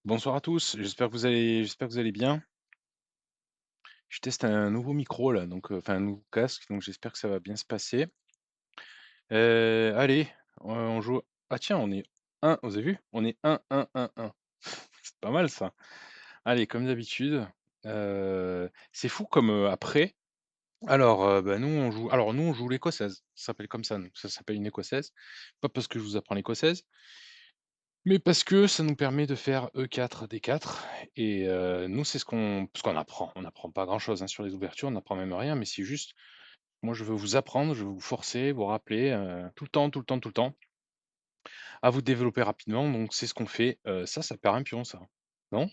Bonsoir à tous, j'espère que vous allez bien. Je teste un nouveau micro là, donc enfin un nouveau casque, donc j'espère que ça va bien se passer. Allez, on joue ah tiens, on est un. Vous avez vu? On est un. C'est pas mal ça. Allez, comme d'habitude, c'est fou comme, après alors, bah, nous on joue l'écossaise. Ça s'appelle comme ça, nous, ça s'appelle une écossaise. Pas parce que je vous apprends l'écossaise, mais parce que ça nous permet de faire E4, D4 et nous, c'est ce qu'on apprend. On n'apprend pas grand-chose, hein, sur les ouvertures, on n'apprend même rien, mais c'est juste, moi, je veux vous apprendre, je veux vous forcer, vous rappeler, tout le temps, tout le temps, tout le temps, à vous développer rapidement, donc c'est ce qu'on fait. Ça perd un pion, ça. Non?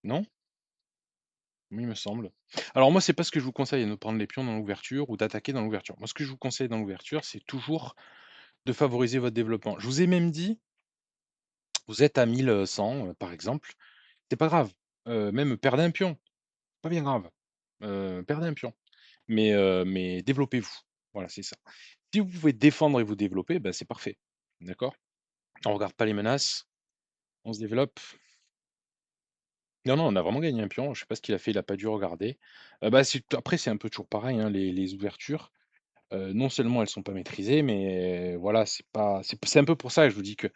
Non? Oui, il me semble. Alors moi, c'est pas ce que je vous conseille, de prendre les pions dans l'ouverture ou d'attaquer dans l'ouverture. Moi, ce que je vous conseille dans l'ouverture, c'est toujours de favoriser votre développement. Je vous ai même dit, vous êtes à 1100, par exemple, c'est pas grave, même perdez un pion. Pas bien grave, perdez un pion, mais développez-vous. Voilà, c'est ça. Si vous pouvez défendre et vous développer, bah, c'est parfait. D'accord? On regarde pas les menaces, on se développe. Non, non, on a vraiment gagné un pion, je sais pas ce qu'il a fait, il a pas dû regarder. Bah, c'est un peu toujours pareil, hein, les ouvertures, non seulement elles sont pas maîtrisées, mais voilà, c'est un peu pour ça que je vous dis que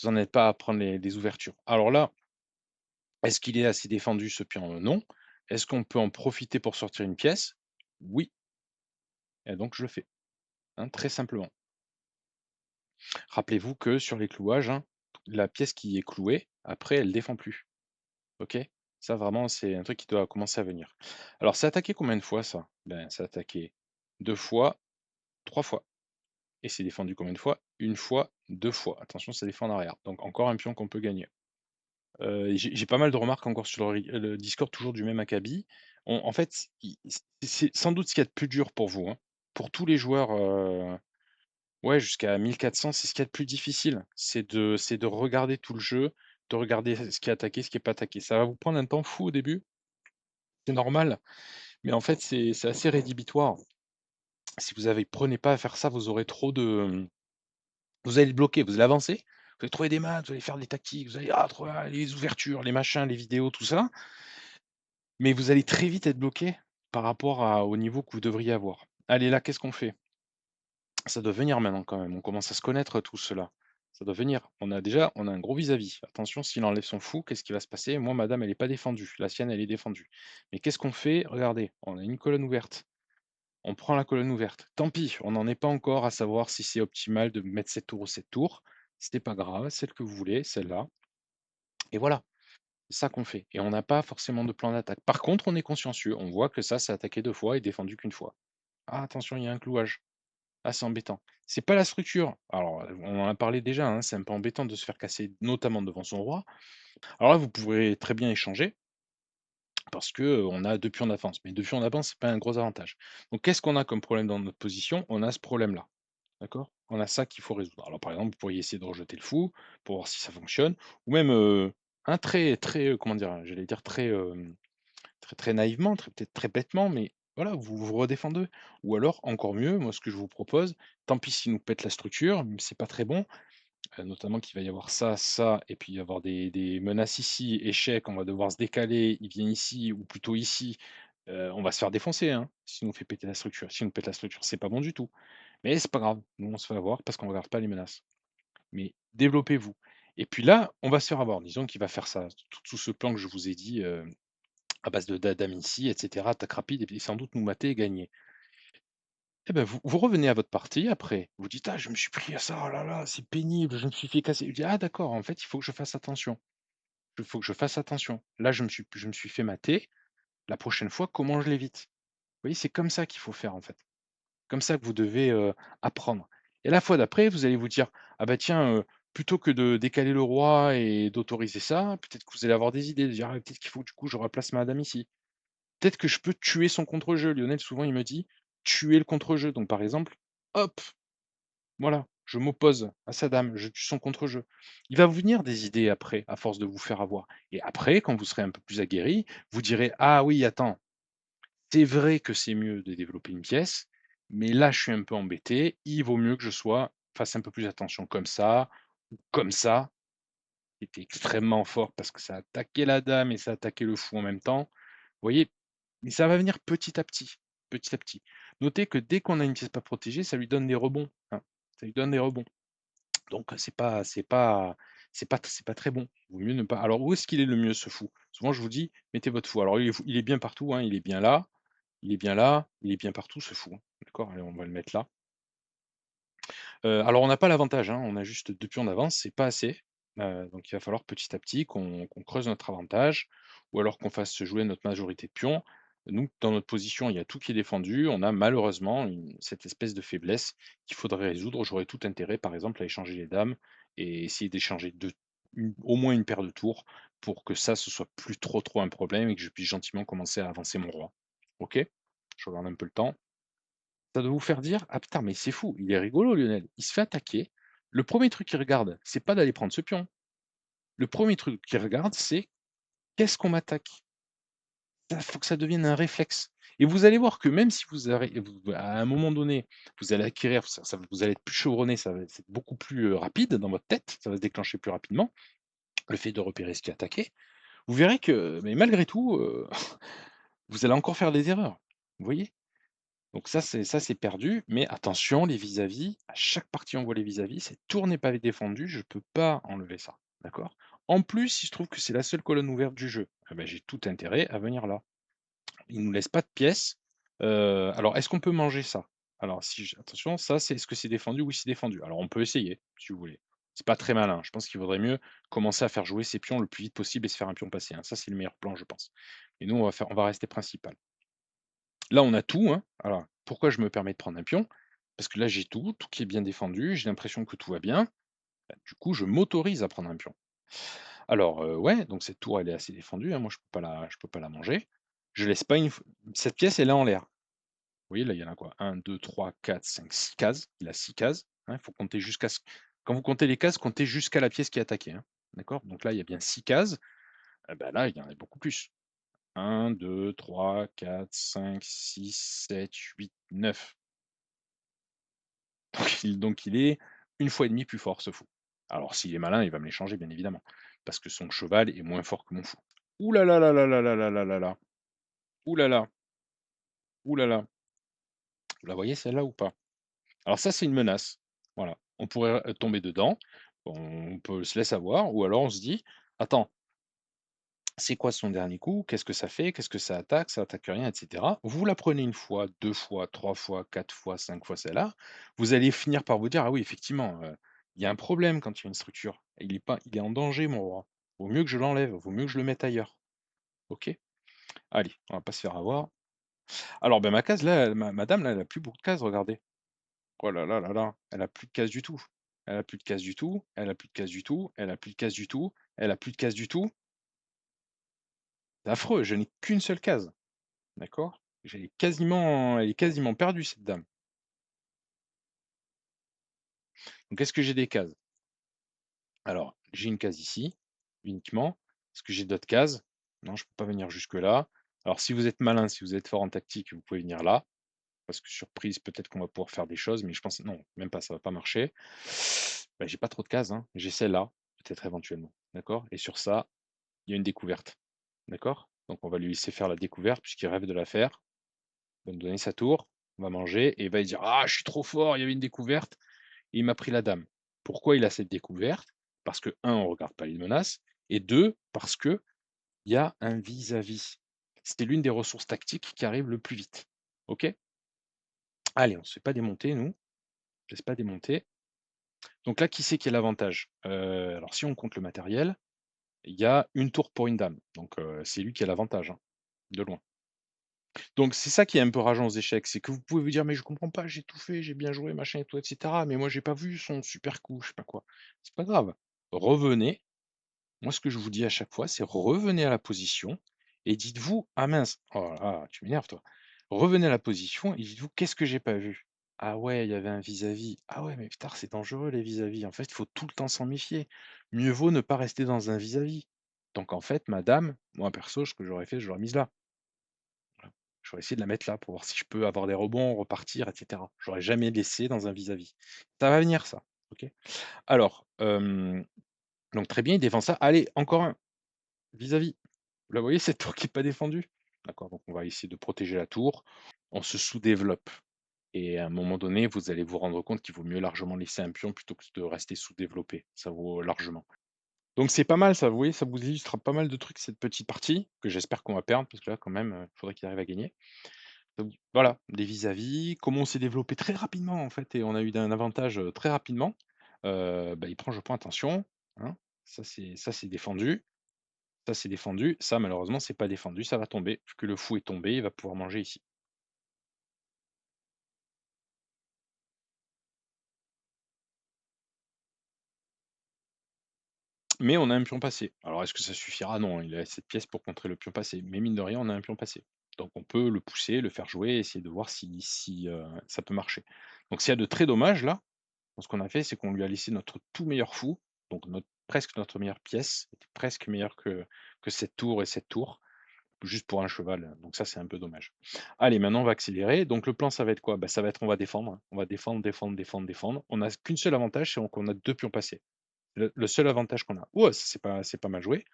vous en êtes pas à prendre les ouvertures. Alors là, est-ce qu'il est assez défendu ce pion? Non. Est-ce qu'on peut en profiter pour sortir une pièce? Oui, et donc je le fais. Hein, très simplement. Rappelez-vous que sur les clouages, hein, la pièce qui est clouée, après, elle défend plus. OK? Ça vraiment, c'est un truc qui doit commencer à venir. Alors, c'est attaqué combien de fois ça? Ben, c'est attaqué 2 fois, 3 fois. Et c'est défendu combien de fois? Une fois, 2 fois. Attention, ça défend en arrière. Donc encore un pion qu'on peut gagner. Et j'ai pas mal de remarques encore sur le Discord, toujours du même acabit. En fait, c'est sans doute ce qu'il y a de plus dur pour vous, hein. Pour tous les joueurs, ouais, jusqu'à 1400, c'est ce qu'il y a de plus difficile. C'est de regarder tout le jeu, de regarder ce qui est attaqué, ce qui est pas attaqué. Ça va vous prendre un temps fou au début, c'est normal, mais en fait, c'est assez rédhibitoire. Si vous avez prenez pas à faire ça, vous aurez trop de, vous allez le bloquer, vous allez avancer, vous allez trouver des maths, vous allez faire des tactiques, vous allez, trouver les ouvertures, les machins, les vidéos, tout ça, mais vous allez très vite être bloqué par rapport au niveau que vous devriez avoir. Allez, là, qu'est-ce qu'on fait? Ça doit venir maintenant quand même, on commence à se connaître tous ceux-là. Ça doit venir. On a un gros vis-à-vis. Attention, s'il enlève son fou, qu'est-ce qui va se passer? Moi, madame, elle est pas défendue. La sienne, elle est défendue. Mais qu'est-ce qu'on fait? Regardez, on a une colonne ouverte. On prend la colonne ouverte. Tant pis, on n'en est pas encore à savoir si c'est optimal de mettre cette tour ou cette tour. C'était pas grave, celle que vous voulez, celle-là. Et voilà, c'est ça qu'on fait. Et on n'a pas forcément de plan d'attaque. Par contre, on est consciencieux. On voit que ça, c'est attaqué 2 fois et défendu qu'une fois. Ah, attention, il y a un clouage. Ah, c'est embêtant. C'est pas la structure. Alors, on en a parlé déjà, hein, c'est un peu embêtant de se faire casser, notamment devant son roi. Alors là, vous pourrez très bien échanger parce que, on a 2 pions d'avance. Mais 2 pions d'avance, c'est pas un gros avantage. Donc qu'est-ce qu'on a comme problème dans notre position? On a ce problème-là, d'accord? On a ça qu'il faut résoudre. Alors, par exemple, vous pourriez essayer de rejeter le fou pour voir si ça fonctionne ou même, un très très, comment dire? J'allais dire très, très, très naïvement, peut-être très bêtement, mais voilà, vous vous redéfendez. Ou alors, encore mieux, moi, ce que je vous propose, tant pis s'il nous pète la structure, mais c'est pas très bon, notamment qu'il va y avoir ça, ça, et puis il va y avoir des menaces ici, échec, on va devoir se décaler, il vient ici, ou plutôt ici, on va se faire défoncer, hein, s'il nous fait péter la structure. S'il nous pète la structure, c'est pas bon du tout. Mais c'est pas grave, nous on se fait avoir parce qu'on regarde pas les menaces. Mais développez-vous. Et puis là, on va se faire avoir. Disons qu'il va faire ça, tout ce plan que je vous ai dit, à base de d'Amici et cetera, attaque rapide et puis sans doute nous mater et gagner. Et ben, vous revenez à votre partie après, vous dites: «Ah, je me suis pris à ça, oh là là, c'est pénible, je me suis fait casser». Vous dites: «Ah d'accord, en fait, il faut que je fasse attention. Il faut que je fasse attention. Là, je me suis fait mater, la prochaine fois, comment je l'évite?» Vous voyez, c'est comme ça qu'il faut faire, en fait. Comme ça que vous devez, apprendre. Et la fois d'après, vous allez vous dire: «Ah bah tiens, plutôt que de décaler le roi et d'autoriser ça, peut-être que vous allez avoir des idées, de dire: "Ah, peut-être qu'il faut que du coup je replace madame ici". Peut-être que je peux tuer son contre-jeu. Lionel, souvent, il me dit: «Tuer le contre-jeu». Donc par exemple, hop, voilà, je m'oppose à sa dame, je tue son contre-jeu. Il va vous venir des idées après, à force de vous faire avoir. Et après, quand vous serez un peu plus aguerri, vous direz: «Ah oui, attends, c'est vrai que c'est mieux de développer une pièce, mais là, je suis un peu embêté, il vaut mieux que je fasse un peu plus attention comme ça ou comme ça». qui était extrêmement fort parce que ça attaquait la dame et ça attaquait le fou en même temps. Vous voyez? Mais ça va venir petit à petit, petit à petit. Notez que dès qu'on a une pièce pas protégée, ça lui donne des rebonds, hein. Ça lui donne des rebonds. Donc c'est pas très bon. Vaut mieux ne pas alors où est-ce qu'il est le mieux ce fou? Souvent je vous dis: «Mettez votre fou». Alors il est bien partout, hein, il est bien là, il est bien là, il est bien partout ce fou, hein. D'accord? Allez, on va le mettre là. Alors on n'a pas l'avantage, hein, on a juste 2 pions d'avance, c'est pas assez. Donc il va falloir petit à petit qu'on creuse notre avantage ou alors qu'on fasse se jouer notre majorité de pions. Nous, dans notre position, il y a tout qui est défendu. On a malheureusement cette espèce de faiblesse qu'il faudrait résoudre. J'aurais tout intérêt, par exemple, à échanger les dames et essayer d'échanger au moins une paire de tours pour que ça, ce soit plus trop un problème et que je puisse gentiment commencer à avancer mon roi. OK? Je regarde un peu le temps. Ça doit vous faire dire: «Ah putain, mais c'est fou, il est rigolo Lionel, il se fait attaquer. Le premier truc qu'il regarde, c'est pas d'aller prendre ce pion. Le premier truc qu'il regarde, c'est: "Qu'est-ce qu'on m'attaque?"» Il faut que ça devienne un réflexe et vous allez voir que même si à un moment donné, vous allez acquérir vous allez être plus chevronné, ça va être beaucoup plus, rapide dans votre tête, ça va se déclencher plus rapidement, le fait de repérer ce qui est attaqué. Vous verrez que mais malgré tout, vous allez encore faire des erreurs. Vous voyez? Donc ça c'est perdu, mais attention les vis-à-vis, à chaque partie on voit les vis-à-vis, c'est tour n'est pas défendu, je peux pas enlever ça, d'accord? En plus, il se trouve que c'est la seule colonne ouverte du jeu, ah bah, j'ai tout intérêt à venir là. Il nous laisse pas de pièces, alors est-ce qu'on peut manger ça? Alors si j attention, ça c'est est-ce que c'est défendu? Oui, c'est défendu. Alors on peut essayer, si vous voulez. C'est pas très malin, je pense qu'il vaudrait mieux commencer à faire jouer ses pions le plus vite possible et se faire un pion passé, hein. Ça c'est le meilleur plan, je pense. Et nous on va rester principal. Là, on a tout, hein. Alors, pourquoi je me permets de prendre un pion? Parce que là, j'ai tout qui est bien défendu, j'ai l'impression que tout va bien. Bah, du coup, je m'autorise à prendre un pion. Alors, ouais, donc cette tour, elle est assez défendue, hein, moi, je peux pas la manger. Je laisse pas une f cette pièce, elle est en l'air. Vous voyez, là, il y en a quoi? Un, deux, trois, quatre, cinq, 6 cases. Il a 6 cases, hein, il faut compter jusqu'à ce quand vous comptez les cases, comptez jusqu'à la pièce qui est attaquée, hein. D'accord? Donc là, il y a bien 6 cases. Et bah, là, il y en a beaucoup plus. Un, deux, trois, quatre, cinq, six, sept, huit, 9. Donc il est une fois et demie plus fort ce fou. Alors s'il est malin, il va me l'échanger bien évidemment, parce que son cheval est moins fort que mon fou. Ouh là là là là là là là là là là! Ouh là là! Ouh là là! Vous la voyez celle-là ou pas? Alors ça, c'est une menace. Voilà, on pourrait, tomber dedans, on peut se laisser avoir ou alors on se dit: «Attends, c'est quoi son dernier coup? Qu'est-ce que ça fait? Qu'est-ce que ça attaque? Ça attaque rien?» et cetera. Vous la prenez une fois, 2 fois, 3 fois, 4 fois, 5 fois celle-là, vous allez finir par vous dire: «Ah oui, effectivement, il y a un problème quand il y a une structure. Il est en danger mon roi. Vaut mieux que je l'enlève, vaut mieux que je le mette ailleurs». OK? Allez, on va pas se faire avoir. Alors, ben, ma case là, ma dame là, elle a plus beaucoup de cases, regardez. Oh là là là là, elle a plus de cases du tout. Elle a plus de cases du tout, elle a plus de cases du tout, elle a plus de cases du tout, elle a plus de cases du tout. C'est affreux, je n'ai qu'une seule case. D'accord? Elle est quasiment perdue cette dame. Donc est-ce que j'ai des cases? Alors, j'ai une case ici, uniquement. Est-ce que j'ai d'autres cases? Non, je peux pas venir jusque là. Alors si vous êtes malin, si vous êtes fort en tactique, vous pouvez venir là, parce que surprise, peut-être qu'on va pouvoir faire des choses, mais je pense non, même pas, ça va pas marcher. Bah, j'ai pas trop de cases, hein. J'ai celle-là, peut-être éventuellement, d'accord? Et sur ça, il y a une découverte, d'accord? Donc on va lui laisser faire la découverte puisqu'il rêve de la faire. Il va me donner sa tour, on va manger et il va dire: «Ah, je suis trop fort, il y avait une découverte et il m'a pris la dame». Pourquoi il a cette découverte? Parce que un, on regarde pas les menaces et 2, parce qu'il y a un vis-à-vis. C'est l'une des ressources tactiques qui arrive le plus vite. OK? Allez, on se fait pas démonter nous, on se laisse pas démonter. Donc là, qui c'est qui a l'avantage? Alors si on compte le matériel, il y a une tour pour une dame, donc c'est lui qui a l'avantage, hein, de loin. Donc c'est ça qui est un peu rageant aux échecs, c'est que vous pouvez vous dire: «Mais je comprends pas, j'ai tout fait, j'ai bien joué, machin et tout et cetera, mais moi j'ai pas vu son super coup», je sais pas quoi. C'est pas grave. Revenez, moi ce que je vous dis à chaque fois, c'est revenez à la position et dites-vous: «Ah mince, oh là là, tu m'énerves toi». Revenez à la position et dites-vous: «Qu'est-ce que j'ai pas vu? Ah ouais, il y avait un vis-à-vis. Ah ouais, mais putain, c'est dangereux les vis-à-vis. En fait, il faut tout le temps s'en méfier. Mieux vaut ne pas rester dans un vis-à-vis». Donc en fait, ma dame, moi perso, ce que j'aurais fait, je l'aurais mise là. Voilà. J'aurais essayé de la mettre là pour voir si je peux avoir des rebonds, repartir, et cetera. J'aurais jamais laissé dans un vis-à-vis. Ça va venir ça, OK? Alors, Donc très bien, il défend ça. Allez, encore un, vis-à-vis. Là, vous voyez cette tour qui est pas défendue? D'accord, donc on va essayer de protéger la tour. On se sous-développe et à un moment donné, vous allez vous rendre compte qu'il vaut mieux largement laisser un pion plutôt que de rester sous-développé. Ça vaut largement. Donc c'est pas mal ça, vous voyez, ça vous illustre pas mal de trucs cette petite partie, que j'espère qu'on va perdre parce que là quand même, il faudrait qu'il arrive à gagner. Donc voilà, des vis-à-vis, comment on s'est développé très rapidement en fait et on a eu un avantage, très rapidement. Bah, il prend je prends attention, hein, ça c'est défendu, ça c'est défendu, ça malheureusement c'est pas défendu, ça va tomber. Vu que le fou est tombé, il va pouvoir manger ici. Mais on a un pion passé. Alors est-ce que ça suffira? Non, il a cette pièce pour contrer le pion passé, mais mine de rien, on a un pion passé. Donc on peut le pousser, le faire jouer, essayer de voir si ça peut marcher. Donc s'il y a de très dommages là, ce qu'on a fait, c'est qu'on lui a laissé notre tout meilleur fou, donc presque notre meilleure pièce, était presque meilleure que cette tour et cette tour, juste pour un cheval, donc ça c'est un peu dommage. Allez, maintenant on va accélérer, donc le plan ça va être quoi? Bah, ça va être on va défendre, hein. On va défendre, défendre, défendre, défendre. On n'a qu'une seule avantage, c'est qu'on a 2 pions passés. Le seul avantage qu'on a. Ouais, ça c'est pas mal joué.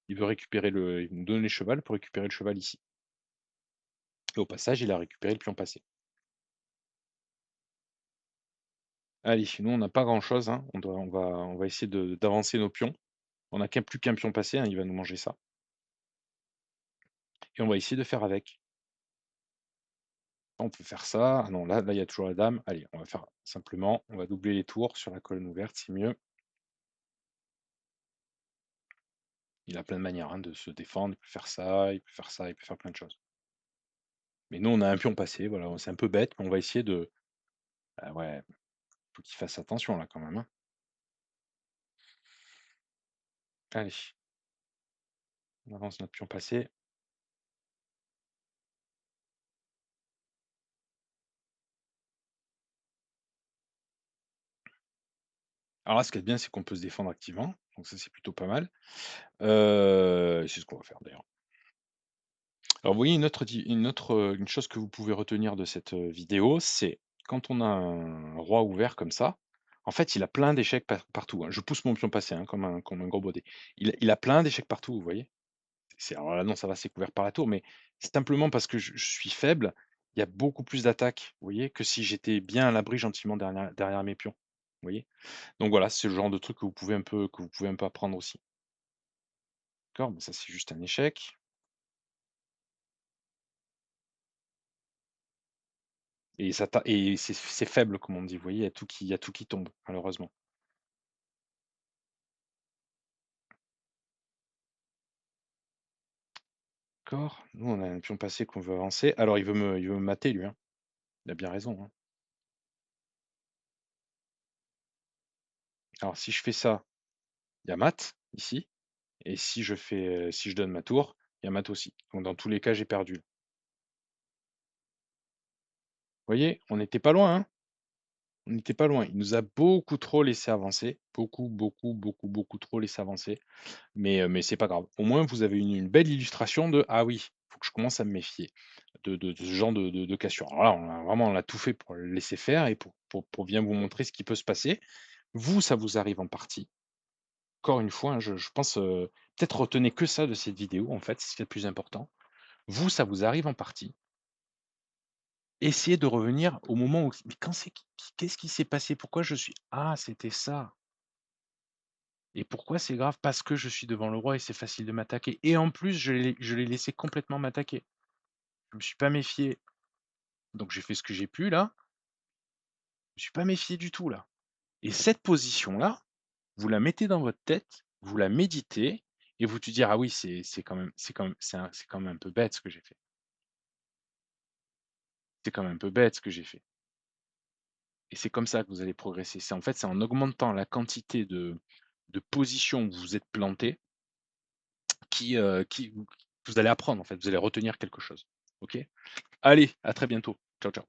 Il veut récupérer il nous donne les chevals pour récupérer le cheval ici. Et au passage, il a récupéré le pion passé. Allez, nous on n'a pas grand-chose, hein. On va essayer d'avancer nos pions. On n'a plus qu'un pion passé, hein, il va nous manger ça. Et on va essayer de faire avec. On peut faire ça. Ah non, là, il y a toujours la dame. Allez, on va faire simplement, on va doubler les tours sur la colonne ouverte, c'est mieux. Il a plein de manières hein, de se défendre. Il peut faire ça, il peut faire ça, il peut faire plein de choses. Mais nous, on a un pion passé, voilà, c'est un peu bête, mais on va essayer de. Ah ouais, faut qu'il fasse attention là quand même, hein. Allez, on avance notre pion passé. Alors là, ce qui est bien, c'est qu'on peut se défendre activement, donc ça, c'est plutôt pas mal. C'est ce qu'on va faire d'ailleurs. Alors, vous voyez une chose que vous pouvez retenir de cette, vidéo, c'est quand on a un roi ouvert comme ça, en fait, il a plein d'échecs partout, hein. Je pousse mon pion passé, hein, comme un gros baudet. Il a plein d'échecs partout, vous voyez? Alors là, non, ça va, c'est couvert par la tour, mais c'est simplement parce que je suis faible, il y a beaucoup plus d'attaques, vous voyez? Que si j'étais bien à l'abri gentiment derrière mes pions, vous voyez? Donc voilà, c'est le genre de truc que vous pouvez un peu apprendre aussi. D'accord? Mais ça, c'est juste un échec et c'est faible comme on dit, vous voyez? Il y a tout qui tombe, malheureusement. D'accord, nous on a un pion passé qu'on veut avancer. Alors il veut me mater lui, hein. Il a bien raison, hein. Alors si je fais ça, il y a mat, ici, et si je donne ma tour, il y a mat aussi. Donc dans tous les cas, j'ai perdu. Vous voyez? On n'était pas loin, hein? On n'était pas loin. Il nous a beaucoup trop laissé avancer. Beaucoup, beaucoup, beaucoup, beaucoup trop laissé avancer. Mais c'est pas grave. Au moins, vous avez une belle illustration de: «Ah oui, faut que je commence à me méfier de ce genre de cassure». Alors là, on a tout fait pour le laisser faire et pour bien vous montrer ce qui peut se passer. Vous, ça vous arrive en partie. Encore une fois, hein, je pense, peut-être retenez que ça de cette vidéo, en fait, c'est ce qui est le plus important. Vous, ça vous arrive en partie. Essayez de revenir au moment où mais quand c'est qu'est-ce qui s'est passé? Pourquoi je suis ah, c'était ça et pourquoi c'est grave? Parce que je suis devant le roi et c'est facile de m'attaquer et en plus, je l'ai laissé complètement m'attaquer. Je me suis pas méfié, donc j'ai fait ce que j'ai pu là. Je me suis pas méfié du tout là et cette position-là, vous la mettez dans votre tête, vous la méditez et vous te dire: «Ah oui, c'est quand même un peu bête ce que j'ai fait. C'est quand même un peu bête ce que j'ai fait» et c'est comme ça que vous allez progresser. C'est en augmentant la quantité de positions où vous vous êtes planté qui vous allez apprendre en fait, vous allez retenir quelque chose. OK? Allez, à très bientôt. Ciao, ciao.